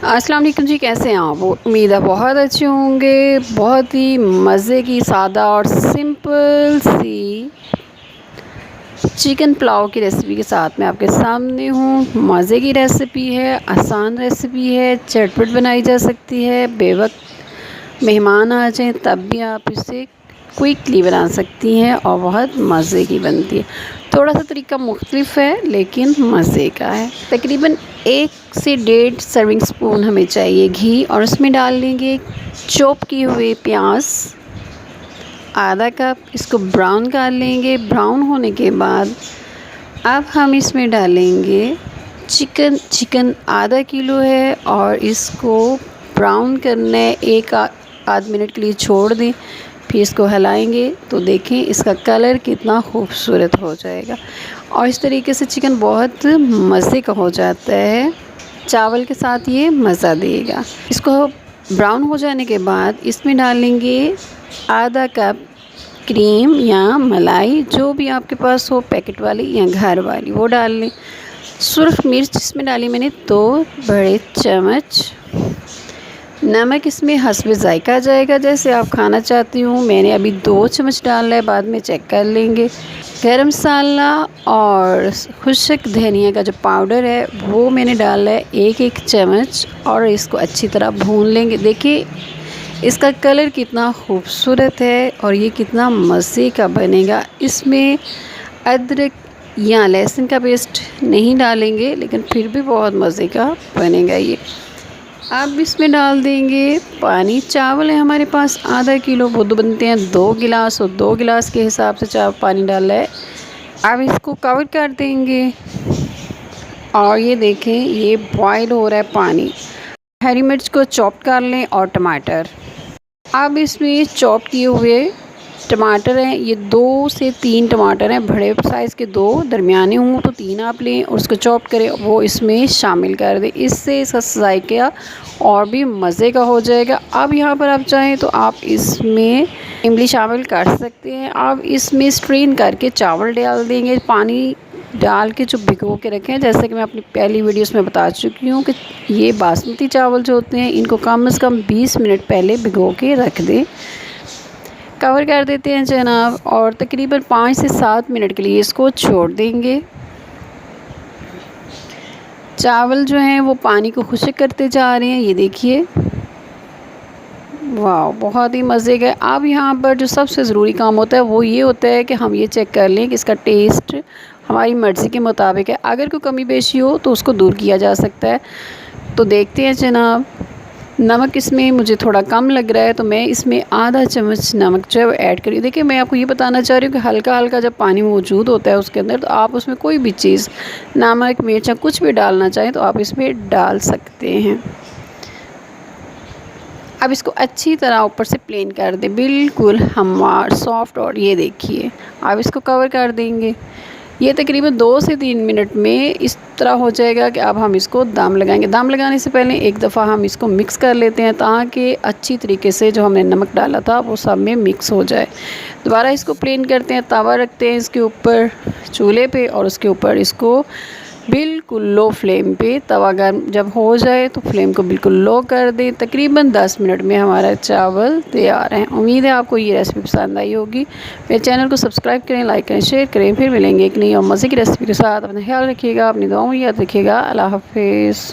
अस्सलाम वालेकुम जी, कैसे हैं आप? उम्मीद है बहुत अच्छे होंगे। बहुत ही मज़े की सादा और सिंपल सी चिकन पुलाव की रेसिपी के साथ मैं आपके सामने हूँ। मज़े की रेसिपी है, आसान रेसिपी है, झटपट बनाई जा सकती है। बेवक़्त मेहमान आ जाएं तब भी आप इसे क्विकली बना सकती हैं और बहुत मज़े की बनती है। थोड़ा सा तरीका मुख्तलिफ है लेकिन मज़े का है। तकरीबन 1 से 1.5 सर्विंग स्पून हमें चाहिए घी, और उसमें डाल लेंगे चॉप किए हुए प्याज आधा कप। इसको ब्राउन कर लेंगे। ब्राउन होने के बाद अब हम इसमें डालेंगे चिकन आधा किलो है और इसको ब्राउन करना है। आध मिनट के लिए छोड़ दें, फिर इसको हिलाएंगे तो देखें इसका कलर कितना खूबसूरत हो जाएगा। और इस तरीके से चिकन बहुत मज़े का हो जाता है। चावल के साथ ये मज़ा देगा। इसको ब्राउन हो जाने के बाद इसमें डालेंगे आधा कप क्रीम या मलाई, जो भी आपके पास हो, पैकेट वाली या घर वाली, वो डाल लें। सुरख मिर्च इसमें डाली मैंने 2 बड़े चम्मच। नमक इसमें हस्बे ज़ायका जाएगा, जैसे आप खाना चाहती हूँ। मैंने अभी 2 चम्मच डाला है, बाद में चेक कर लेंगे। गरम मसाला और खुश्क धनिया का जो पाउडर है वो मैंने डाला है 1 चम्मच, और इसको अच्छी तरह भून लेंगे। देखिए इसका कलर कितना खूबसूरत है और ये कितना मज़े का बनेगा। इसमें अदरक या लहसुन का पेस्ट नहीं डालेंगे, लेकिन फिर भी बहुत मज़े का बनेगा ये। अब इसमें डाल देंगे पानी। चावल है हमारे पास आधा किलो, वो दो बनते हैं 2 गिलास, और 2 गिलास के हिसाब से चावल पानी डाला है। अब इसको कवर कर देंगे और ये देखें ये बॉयल हो रहा है पानी। हरी मिर्च को चॉप कर लें और टमाटर। अब इसमें चॉप किए हुए टमाटर हैं, ये 2 से 3 टमाटर हैं, बड़े साइज़ के 2, दरमियाने हों तो 3 आप लें और उसको चॉप करें, वो इसमें शामिल कर दें। इससे इसका जायका और भी मज़े का हो जाएगा। अब यहाँ पर आप चाहें तो आप इसमें इमली शामिल कर सकते हैं। आप इसमें स्ट्रेन करके चावल डाल देंगे, पानी डाल के जो भिगो के रखें। जैसे कि मैं अपनी पहली वीडियोस में बता चुकी हूँ कि ये बासमती चावल जो होते हैं इनको कम से कम 20 मिनट पहले भिगो के रख दें। कवर कर देते हैं जनाब, और तकरीबन 5 से 7 मिनट के लिए इसको छोड़ देंगे। चावल जो हैं वो पानी को खुश्क करते जा रहे हैं, ये देखिए। वाह, बहुत ही मज़े का। अब यहाँ पर जो सबसे ज़रूरी काम होता है वो ये होता है कि हम ये चेक कर लें कि इसका टेस्ट हमारी मर्ज़ी के मुताबिक है। अगर कोई कमी पेशी हो तो उसको दूर किया जा सकता है। तो देखते हैं जनाब। नमक इसमें मुझे थोड़ा कम लग रहा है तो मैं इसमें आधा चम्मच नमक जो है वो ऐड करी। देखिए मैं आपको ये बताना चाह रही हूँ कि हल्का हल्का जब पानी मौजूद होता है उसके अंदर, तो आप उसमें कोई भी चीज़, नमक मिर्च या कुछ भी डालना चाहें तो आप इसमें डाल सकते हैं। अब इसको अच्छी तरह ऊपर से प्लेन कर दें, बिल्कुल हमवार सॉफ्ट। और ये देखिए अब इसको कवर कर देंगे। ये तकरीबन 2 से 3 मिनट में इस तरह हो जाएगा कि अब हम इसको दम लगाएंगे। दम लगाने से पहले एक दफ़ा हम इसको मिक्स कर लेते हैं ताकि अच्छी तरीके से जो हमने नमक डाला था वो सब में मिक्स हो जाए। दोबारा इसको प्लेन करते हैं, तवा रखते हैं इसके ऊपर चूल्हे पे, और उसके ऊपर इसको बिल्कुल लो फ्लेम पे, तवा गर्म जब हो जाए तो फ्लेम को बिल्कुल लो कर दें। तकरीबन 10 मिनट में हमारा चावल तैयार है। उम्मीद है आपको ये रेसिपी पसंद आई होगी। मेरे चैनल को सब्सक्राइब करें, लाइक करें, शेयर करें। फिर मिलेंगे एक नई और मज़े की रेसिपी के साथ। अपना ख्याल रखिएगा, अपनी दुआओं में याद रखिएगा। अल्लाह हाफिज़।